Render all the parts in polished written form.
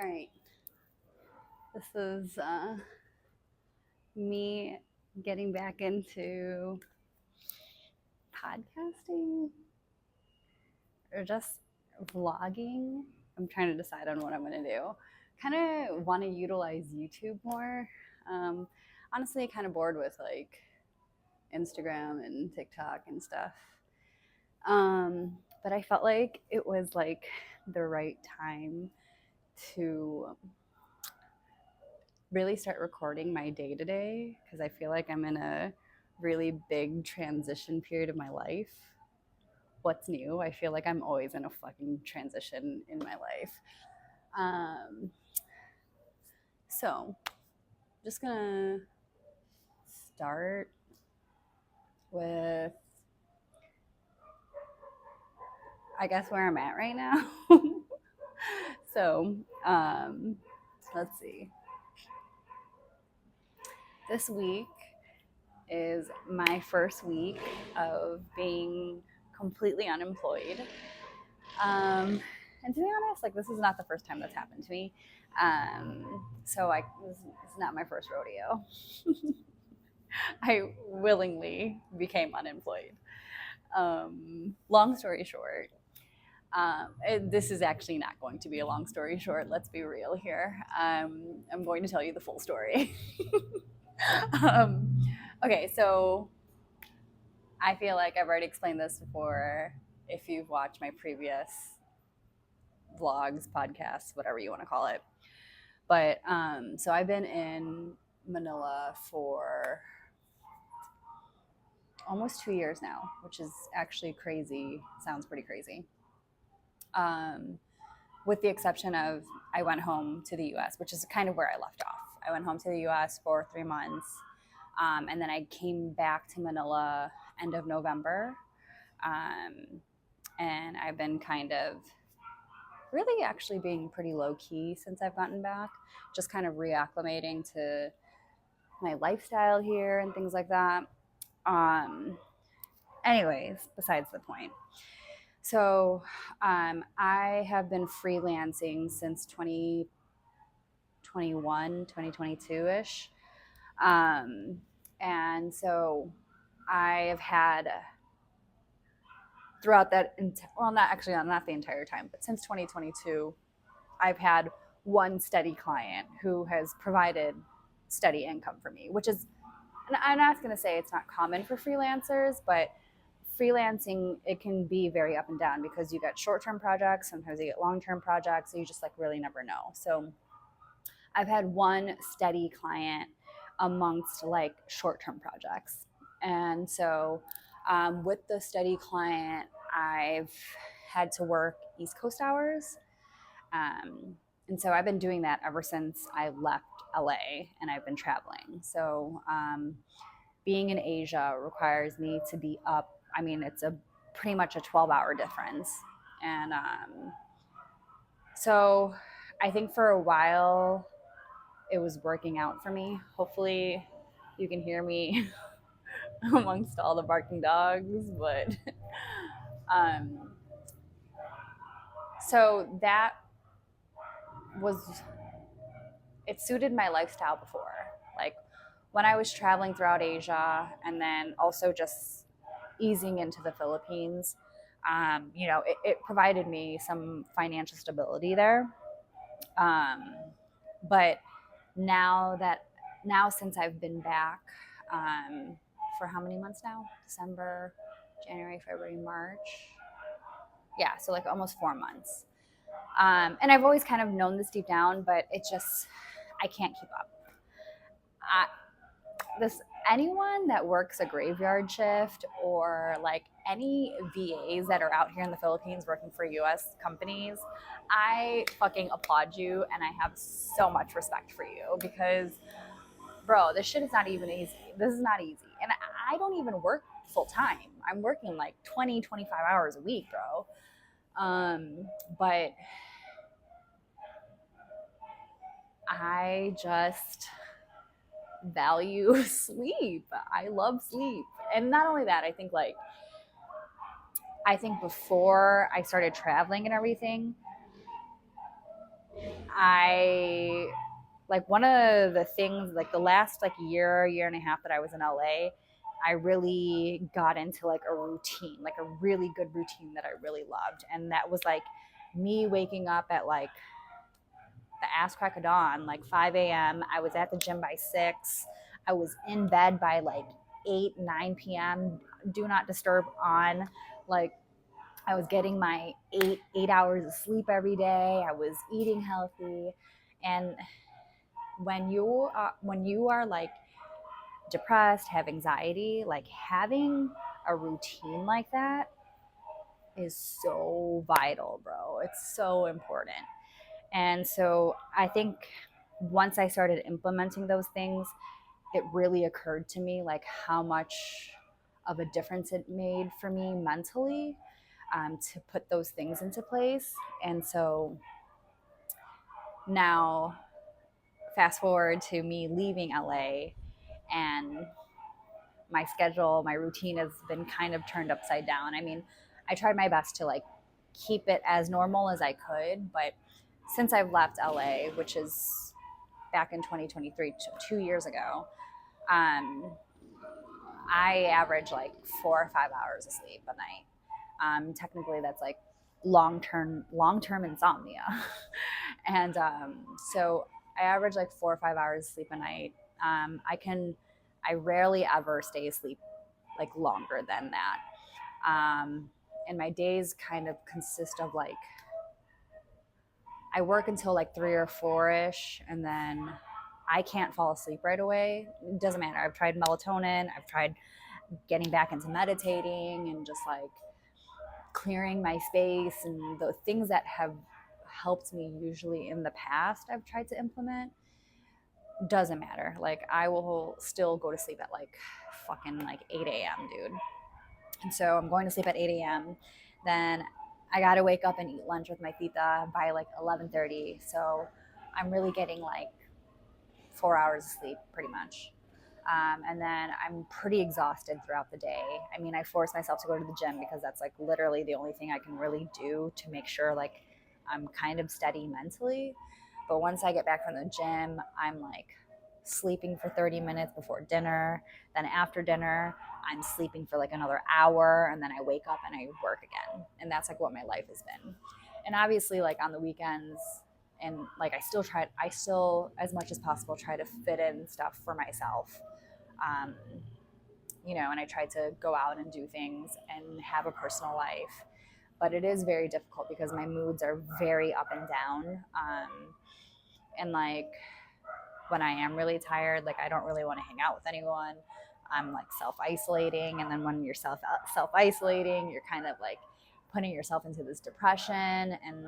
All right. This is me getting back into podcasting or just vlogging. I'm trying to decide on what I'm going to do. Kind of want to utilize YouTube more. Um, Honestly, kind of bored with like Instagram and TikTok and stuff. But I felt like it was like the right time to really start recording my day to day because I feel like I'm in a really big transition period of my life. What's new? I feel like I'm always in a fucking transition in my life. Um, so, just gonna start with, I guess, where I'm at right now. so, let's see. This week is my first week of being completely unemployed. And to be honest, like this is not the first time that's happened to me. So it's not my first rodeo. I willingly became unemployed. Long story short, this is actually not going to be a long story short. Let's be real here. I'm going to tell you the full story. um, okay, so I feel like I've already explained this before. If you've watched my previous vlogs, podcasts, whatever you want to call it. But so I've been in Manila for almost 2 years now, which is actually crazy. Sounds pretty crazy. With the exception of I went home to the US, which is kind of where I left off. I went home to the US for 3 months. And then I came back to Manila end of November. And I've been kind of really actually being pretty low key since I've gotten back, just kind of reacclimating to my lifestyle here and things like that. Anyways, besides the point. So I have been freelancing since 2021, 2022-ish. And so I've had throughout that, well, not the entire time, but since 2022, I've had one steady client who has provided steady income for me, which is, and I'm not going to say it's not common for freelancers, but freelancing, it can be very up and down because you get short-term projects, sometimes you get long-term projects, and you just like really never know. So I've had one steady client amongst like short-term projects. And so with the steady client, I've had to work East Coast hours. And so I've been doing that ever since I left LA and I've been traveling. So being in Asia requires me to be up. I mean, it's pretty much a 12-hour difference. And so I think for a while it was working out for me. Hopefully you can hear me amongst all the barking dogs, but so that it suited my lifestyle before. Like when I was traveling throughout Asia and then also just easing into the Philippines, it provided me some financial stability there. But now since I've been back for how many months now? December, January, February, March. Yeah, so like almost 4 months. And I've always kind of known this deep down, but I can't keep up. Anyone that works a graveyard shift or like any VAs that are out here in the Philippines working for US companies, I fucking applaud you and I have so much respect for you because, bro, this shit is not even easy. This is not easy. And I don't even work full time. I'm working like 20, 25 hours a week, bro. But I just value sleep. I love sleep. And not only that, I think before I started traveling and everything, I like one of the things like the last like year and a half that I was in LA, I really got into like a routine, like a really good routine that I really loved. And that was like me waking up at like the ass crack of dawn, like 5 a.m. I was at the gym by 6. I was in bed by like 8, 9 p.m. Do not disturb on. Like I was getting my 8 hours of sleep every day. I was eating healthy. And when you are like depressed, have anxiety, like having a routine like that is so vital, bro. It's so important. And so I think once I started implementing those things, it really occurred to me like how much of a difference it made for me mentally, to put those things into place. And so now, fast forward to me leaving LA, and my schedule, my routine has been kind of turned upside down. I mean, I tried my best to like keep it as normal as I could, but since I've left LA, which is back in 2023, 2 years ago, um, I average like 4 or 5 hours of sleep a night. Technically, that's like long term insomnia, and so I average like 4 or 5 hours of sleep a night. I rarely ever stay asleep like longer than that. And my days kind of consist of like I work until like 3 or 4 ish, and then I can't fall asleep right away. It doesn't matter. I've tried melatonin. I've tried getting back into meditating and just like clearing my space and the things that have helped me usually in the past I've tried to implement. Doesn't matter. Like I will still go to sleep at like fucking like 8 a.m., dude. And so I'm going to sleep at 8 a.m. Then I got to wake up and eat lunch with my tita by like 11:30. So I'm really getting like 4 hours of sleep pretty much. And then I'm pretty exhausted throughout the day. I mean, I force myself to go to the gym because that's like literally the only thing I can really do to make sure like I'm kind of steady mentally. But once I get back from the gym, I'm like sleeping for 30 minutes before dinner. Then after dinner, I'm sleeping for like another hour. And then I wake up and I work again. And that's like what my life has been. And obviously, like on the weekends, and like I still, as much as possible, try to fit in stuff for myself. Um, and I try to go out and do things and have a personal life. But it is very difficult because my moods are very up and down. And like when I am really tired, like I don't really want to hang out with anyone. I'm like self isolating, and then when you're self isolating, you're kind of like putting yourself into this depression, and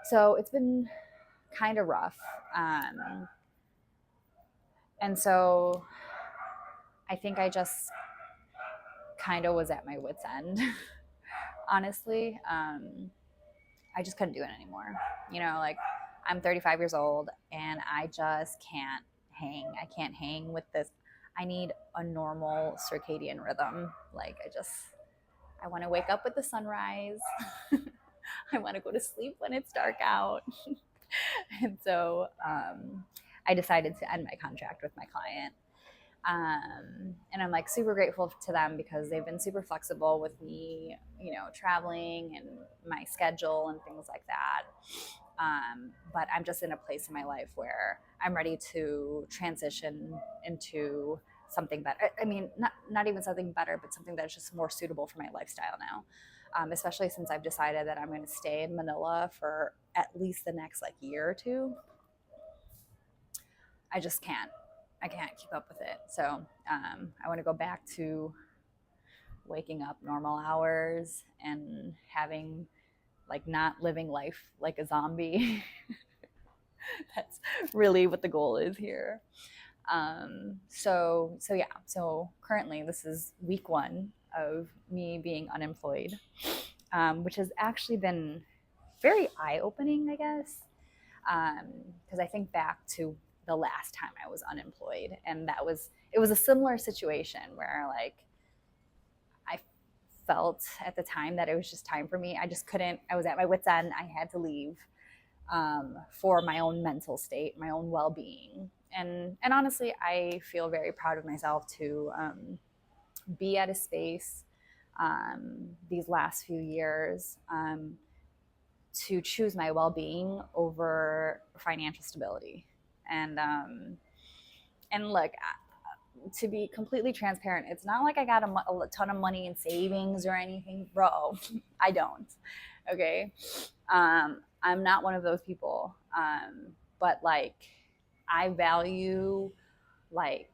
so it's been kind of rough. And so I think I just kind of was at my wit's end, honestly. I just couldn't do it anymore. Like I'm 35 years old and I just can't hang. I can't hang with this. I need a normal circadian rhythm. Like I want to wake up with the sunrise. I want to go to sleep when it's dark out. And so I decided to end my contract with my client. And I'm like super grateful to them because they've been super flexible with me, traveling and my schedule and things like that. But I'm just in a place in my life where I'm ready to transition into something better. I mean, not even something better, but something that's just more suitable for my lifestyle now. Especially since I've decided that I'm going to stay in Manila for at least the next like year or two. I just can't. I can't keep up with it. So I want to go back to waking up normal hours and having like not living life like a zombie. That's really what the goal is here. So yeah. So currently this is week 1 of me being unemployed, which has actually been very eye-opening, I guess. Because I think back to the last time I was unemployed, and it was a similar situation where like I felt at the time that it was just time for me. I just couldn't. I was at my wit's end. I had to leave. for my own mental state, my own well-being. And honestly, I feel very proud of myself to be at a space these last few years to choose my well-being over financial stability. And look, to be completely transparent, it's not like I got a ton of money in savings or anything, bro. I don't. Okay. I'm not one of those people. But like, I value like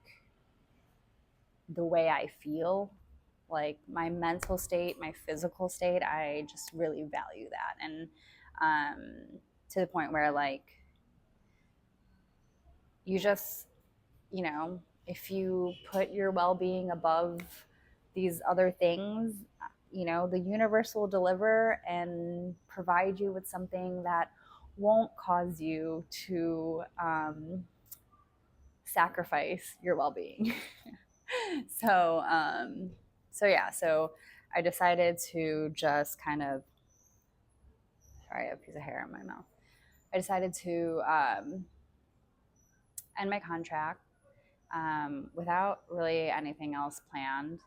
the way I feel, like my mental state, my physical state. I just really value that. And to the point where like, you just, you know, if you put your well-being above these other things, you know, the universe will deliver and provide you with something that won't cause you to sacrifice your well-being. so yeah, so I decided to just kind of, sorry, I have a piece of hair in my mouth. I decided to end my contract without really anything else planned,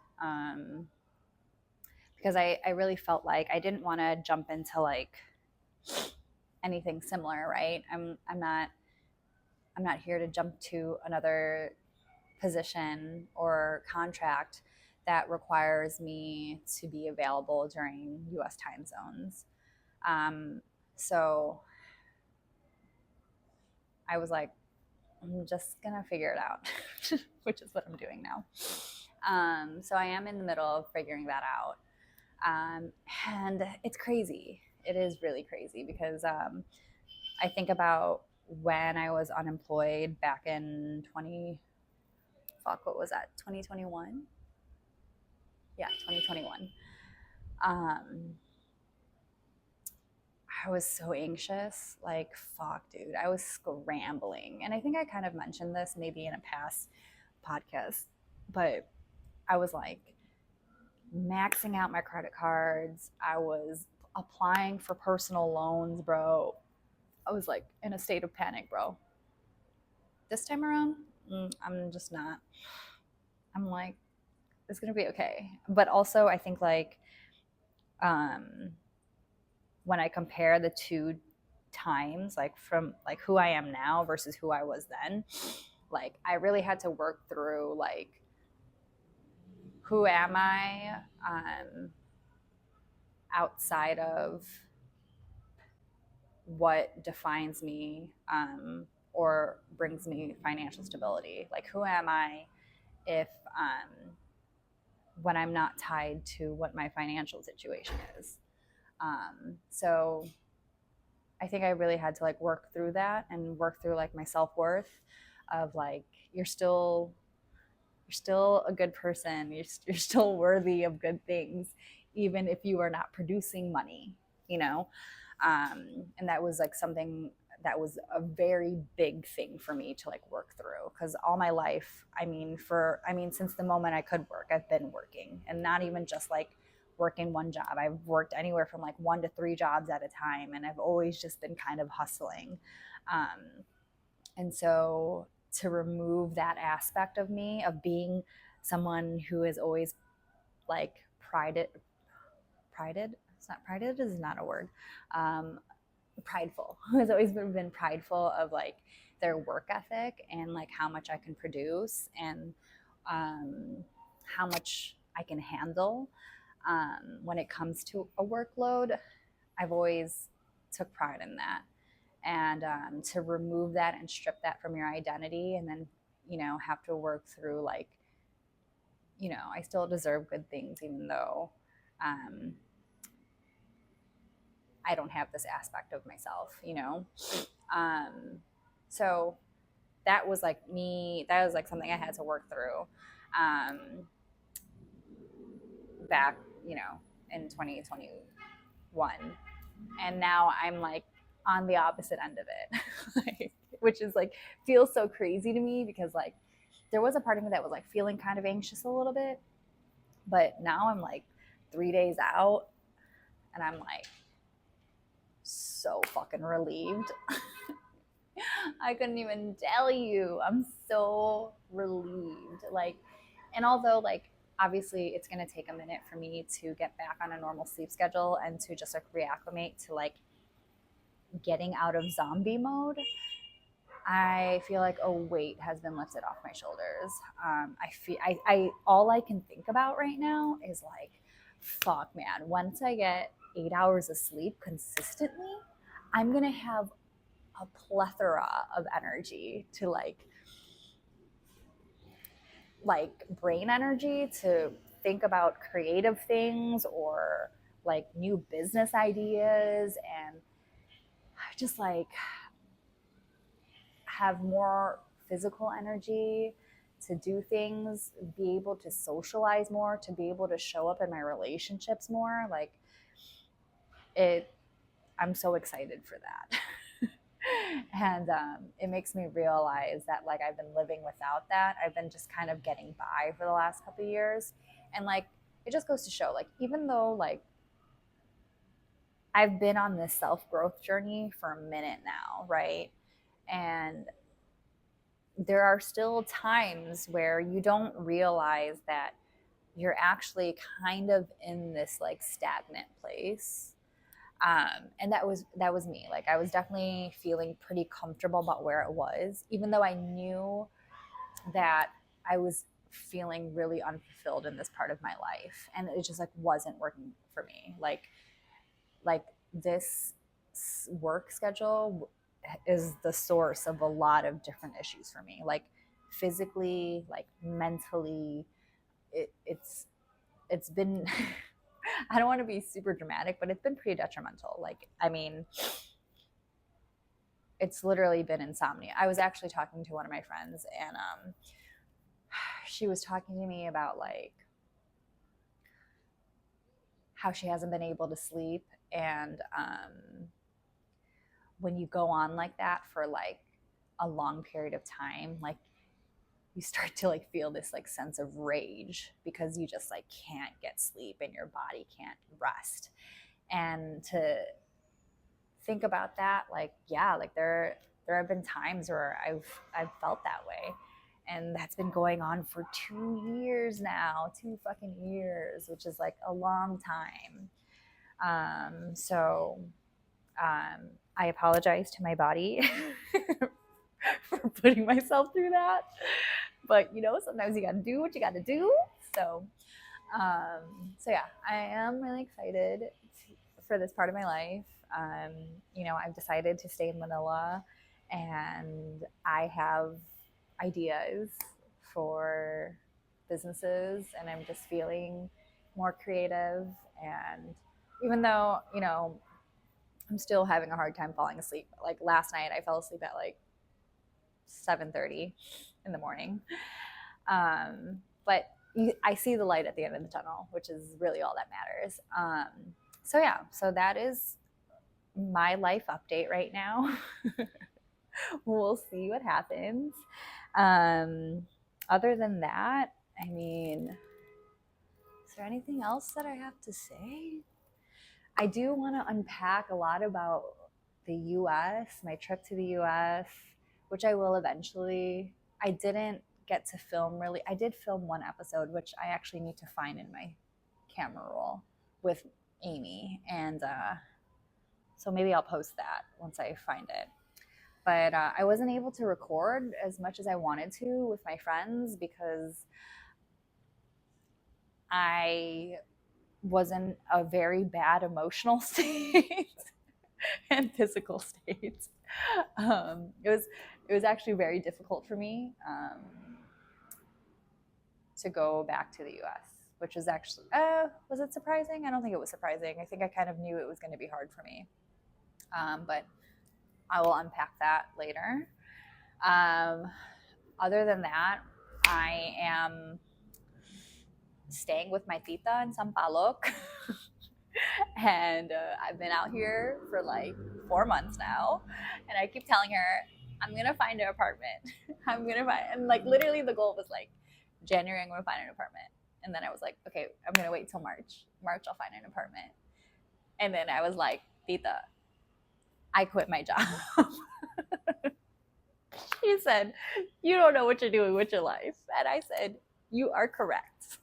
because I really felt like I didn't want to jump into like anything similar, right? I'm not here to jump to another position or contract that requires me to be available during US time zones. So I was like, I'm just gonna figure it out, which is what I'm doing now. So I am in the middle of figuring that out. And it's crazy. It is really crazy because I think about when I was unemployed back in 2021? Yeah, 2021. I was so anxious, like, fuck, dude. I was scrambling. And I think I kind of mentioned this maybe in a past podcast, but I was like maxing out my credit cards. I was applying for personal loans, bro. I was like in a state of panic, bro. This time around, I'm just not. I'm like, it's gonna be okay. But also, I think like, when I compare the two times, like from like who I am now versus who I was then, like I really had to work through like, who am I outside of what defines me or brings me financial stability? Like, who am I if when I'm not tied to what my financial situation is? So I think I really had to like work through that and work through like my self-worth of like, you're still a good person. You're still worthy of good things, even if you are not producing money, you know? And that was like something that was a very big thing for me to like work through, because all my life, since the moment I could work, I've been working, and not even just like working one job. I've worked anywhere from like 1 to 3 jobs at a time, and I've always just been kind of hustling. And so to remove that aspect of me, of being someone who is always like prided, it's not, prided is not a word, prideful, who has always been prideful of like their work ethic and like how much I can produce and how much I can handle when it comes to a workload. I've always took pride in that. And to remove that and strip that from your identity, and then, you know, have to work through like, you know, I still deserve good things, even though I don't have this aspect of myself, you know? So that was like me, that was like something I had to work through back, you know, in 2021. And now I'm like on the opposite end of it, like, which is like, feels so crazy to me, because like there was a part of me that was like feeling kind of anxious a little bit, but now I'm like 3 days out and I'm like so fucking relieved. I couldn't even tell you. I'm so relieved. Like, and although like obviously it's going to take a minute for me to get back on a normal sleep schedule and to just like reacclimate to like getting out of zombie mode, I feel like a weight has been lifted off my shoulders. I all I can think about right now is like, fuck, man. Once I get 8 hours of sleep consistently, I'm gonna have a plethora of energy to like brain energy to think about creative things or like new business ideas, and just like have more physical energy to do things, be able to socialize more, to be able to show up in my relationships more. Like it, I'm so excited for that. And it makes me realize that like I've been living without that. I've been just kind of getting by for the last couple of years. And like it just goes to show, like, even though like I've been on this self-growth journey for a minute now, right? And there are still times where you don't realize that you're actually kind of in this like stagnant place. And that was me. Like I was definitely feeling pretty comfortable about where it was, even though I knew that I was feeling really unfulfilled in this part of my life, and it just like wasn't working for me. Like this work schedule is the source of a lot of different issues for me, like physically, like mentally. It's been I don't want to be super dramatic, but it's been pretty detrimental. Like, I mean, it's literally been insomnia. I was actually talking to one of my friends, and she was talking to me about like how she hasn't been able to sleep, and when you go on like that for like a long period of time, like you start to like feel this like sense of rage because you just like can't get sleep and your body can't rest. And to think about that, like, yeah, like there have been times where I've felt that way, and that's been going on for 2 years now, 2 fucking years, which is like a long time. So I apologize to my body for putting myself through that, but you know, sometimes you got to do what you got to do. So so yeah, I am really excited for this part of my life. You know, I've decided to stay in Manila, and I have ideas for businesses, and I'm just feeling more creative. And even though, you know, I'm still having a hard time falling asleep. Like last night, I fell asleep at like 7:30 in the morning. But I see the light at the end of the tunnel, which is really all that matters. So yeah, so that is my life update right now. We'll see what happens. Other than that, I mean, is there anything else that I have to say? I do want to unpack a lot about the US, my trip to the US, which I will eventually. I didn't get to film really. I did film one episode, which I actually need to find in my camera roll with Amy. And so maybe I'll post that once I find it. But I wasn't able to record as much as I wanted to with my friends because I was in a very bad emotional state and physical state. It was actually very difficult for me to go back to the U.S., which was actually was it surprising? I don't think it was surprising. I think I kind of knew it was going to be hard for me, but I will unpack that later. Other than that, I am staying with my tita in Sampaloc. And I've been out here for like 4 months now, and I keep telling her I'm gonna find an apartment. I'm gonna find, and like literally the goal was like January I'm gonna find an apartment, and then I was like, okay, I'm gonna wait till March. March I'll find an apartment, and then I was like, tita, I quit my job. She said, you don't know what you're doing with your life. And I said, you are correct.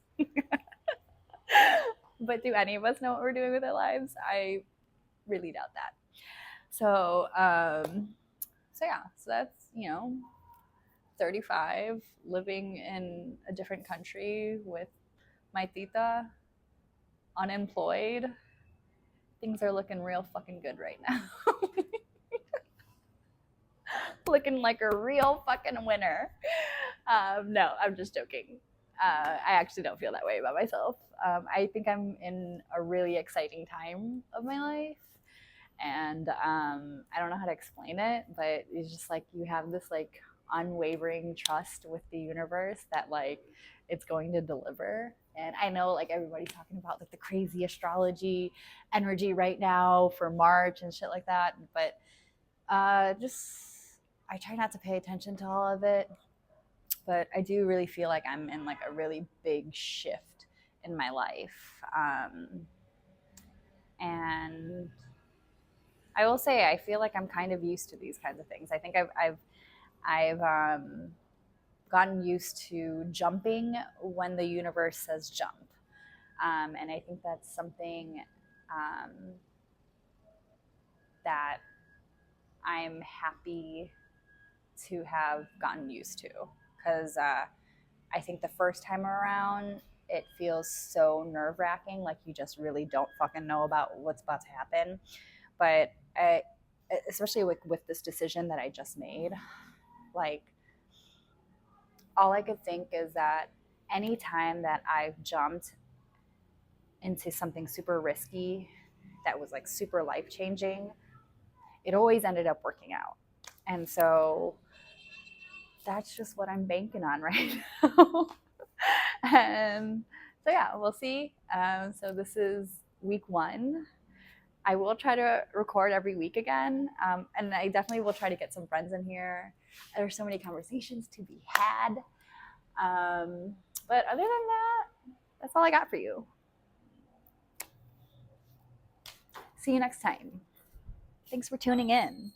But do any of us know what we're doing with our lives? I really doubt that. So yeah, so that's, 35, living in a different country with my tita, unemployed. Things are looking real fucking good right now. Looking like a real fucking winner. No, I'm just joking. I actually don't feel that way about myself. I think I'm in a really exciting time of my life. And I don't know how to explain it, but it's just like you have this like unwavering trust with the universe that like it's going to deliver. And I know like everybody's talking about like the crazy astrology energy right now for March and shit like that, but just I try not to pay attention to all of it. But I do really feel like I'm in like a really big shift in my life. And I will say I feel like I'm kind of used to these kinds of things. I think I've gotten used to jumping when the universe says jump, and I think that's something that I'm happy to have gotten used to, because I think the first time around it feels so nerve-wracking, like you just really don't fucking know about what's about to happen. But especially with this decision that I just made, like all I could think is that any time that I've jumped into something super risky that was like super life-changing, it always ended up working out. And so that's just what I'm banking on right now. And so yeah, we'll see. So this is week 1. I will try to record every week again. And I definitely will try to get some friends in here. There's so many conversations to be had. But other than that, that's all I got for you. See you next time. Thanks for tuning in.